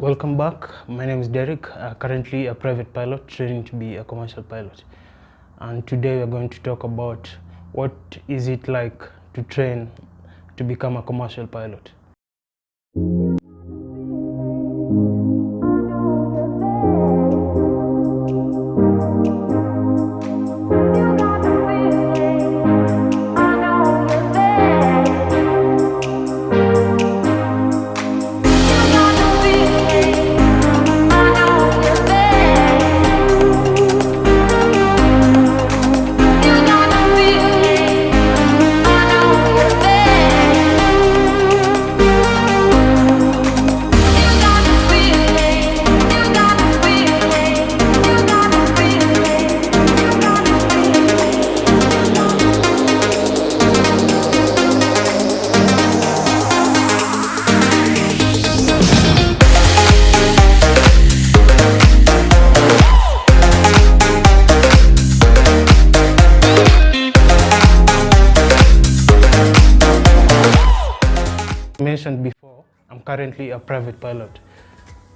Welcome back. My name is Derek, currently a private pilot training to be a commercial pilot. And today we're going to talk about what is it like to train to become a commercial pilot. Mentioned before, I'm currently a private pilot.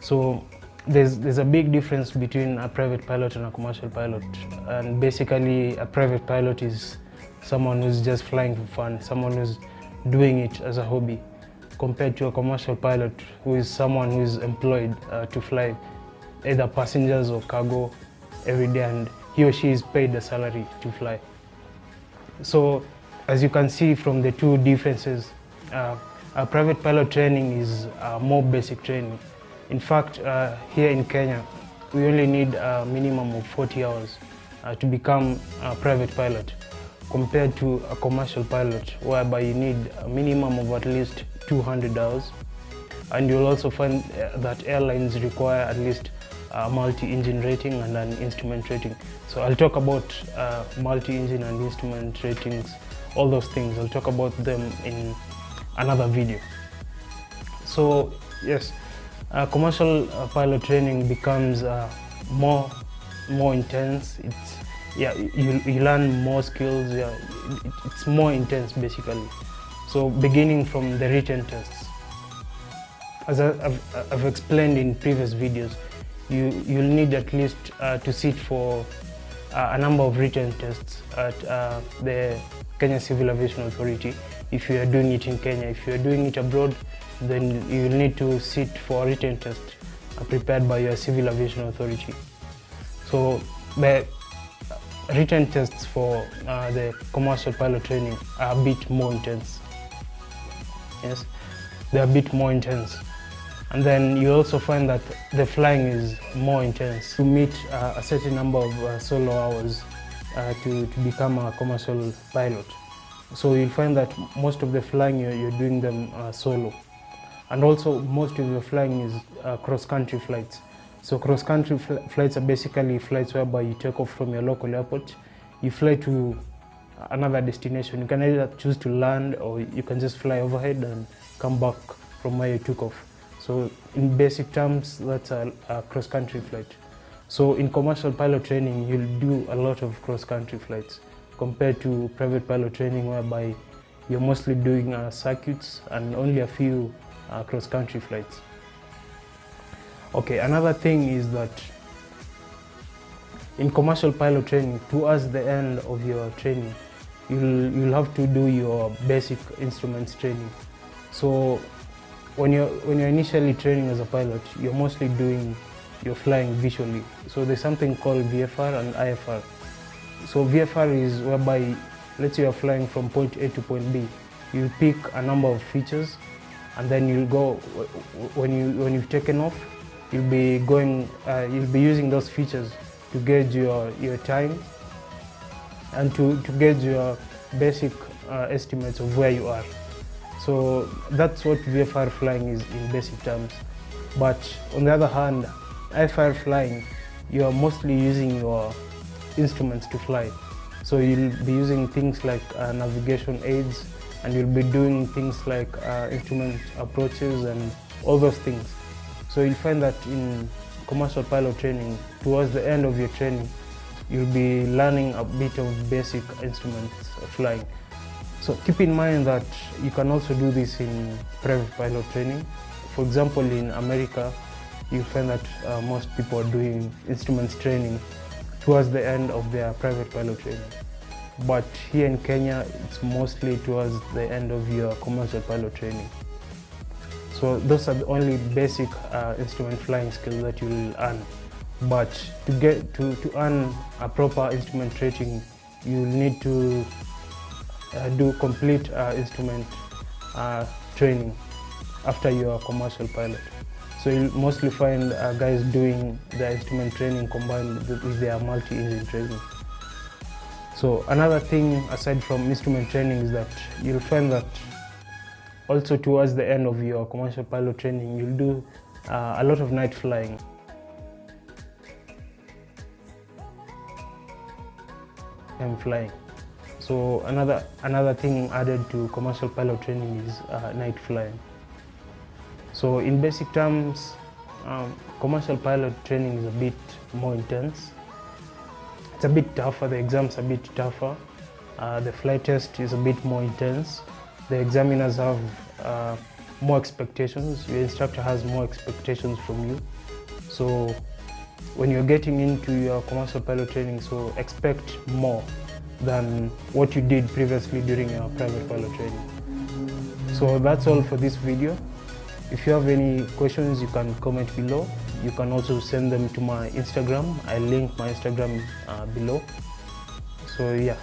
So there's a big difference between a private pilot and a commercial pilot. And basically a private pilot is someone who's just flying for fun, someone who's doing it as a hobby, compared to a commercial pilot who is someone who is employed to fly either passengers or cargo every day, and he or she is paid a salary to fly. So as you can see from the two differences, private pilot training is more basic training. In fact, here in Kenya, we only need a minimum of 40 hours to become a private pilot, compared to a commercial pilot, whereby you need a minimum of at least 200 hours. And you'll also find that airlines require at least a multi-engine rating and an instrument rating. So I'll talk about multi-engine and instrument ratings, all those things. I'll talk about them in another video. So yes, commercial pilot training becomes more intense. You learn more skills. It's more intense basically. So beginning from the written tests, as I've explained in previous videos, you'll need at least to sit for a number of written tests at the Kenya Civil Aviation Authority. If you are doing it in Kenya, if you are doing it abroad, then you will need to sit for a written test prepared by your Civil Aviation Authority. So the written tests for the commercial pilot training are a bit more intense. Yes, they're a bit more intense. And then you also find that the flying is more intense. To meet a certain number of solo hours to become a commercial pilot. So you'll find that most of the flying you're doing them solo. And also most of your flying is cross-country flights. So cross-country flights are basically flights whereby you take off from your local airport, you fly to another destination. You can either choose to land or you can just fly overhead and come back from where you took off. So in basic terms, that's a cross-country flight. So in commercial pilot training, you'll do a lot of cross-country flights compared to private pilot training, whereby you're mostly doing circuits and only a few cross-country flights. Okay, another thing is that in commercial pilot training, towards the end of your training, you'll have to do your basic instruments training. So when you're initially training as a pilot, you're mostly doing your flying visually. So there's something called VFR and IFR. So VFR is whereby, let's say you're flying from point A to point B. You'll pick a number of features, and then you'll go, when you've taken off, you'll be using those features to gauge your time and to gauge your basic estimates of where you are. So that's what VFR flying is in basic terms. But on the other hand, IFR flying, you are mostly using your instruments to fly. So you'll be using things like navigation aids, and you'll be doing things like instrument approaches and all those things. So you'll find that in commercial pilot training, towards the end of your training, you'll be learning a bit of basic instruments flying. So keep in mind that you can also do this in private pilot training. For example, in America, you find that most people are doing instruments training towards the end of their private pilot training. But here in Kenya, it's mostly towards the end of your commercial pilot training. So those are the only basic instrument flying skills that you will earn. But to get to earn a proper instrument rating, you will need to do complete instrument training after you are a commercial pilot. So you'll mostly find guys doing their instrument training combined with their multi-engine training. So another thing aside from instrument training is that you'll find that also towards the end of your commercial pilot training, you'll do a lot of night flying. And flying. So another thing added to commercial pilot training is night flying. So in basic terms, commercial pilot training is a bit more intense. It's a bit tougher, the exams are a bit tougher. The flight test is a bit more intense. The examiners have more expectations. Your instructor has more expectations from you. So when you're getting into your commercial pilot training, so expect more than what you did previously during your private pilot training. So that's all for this video. If you have any questions, you can comment below. You can also send them to my Instagram. I'll link my Instagram below. So yeah.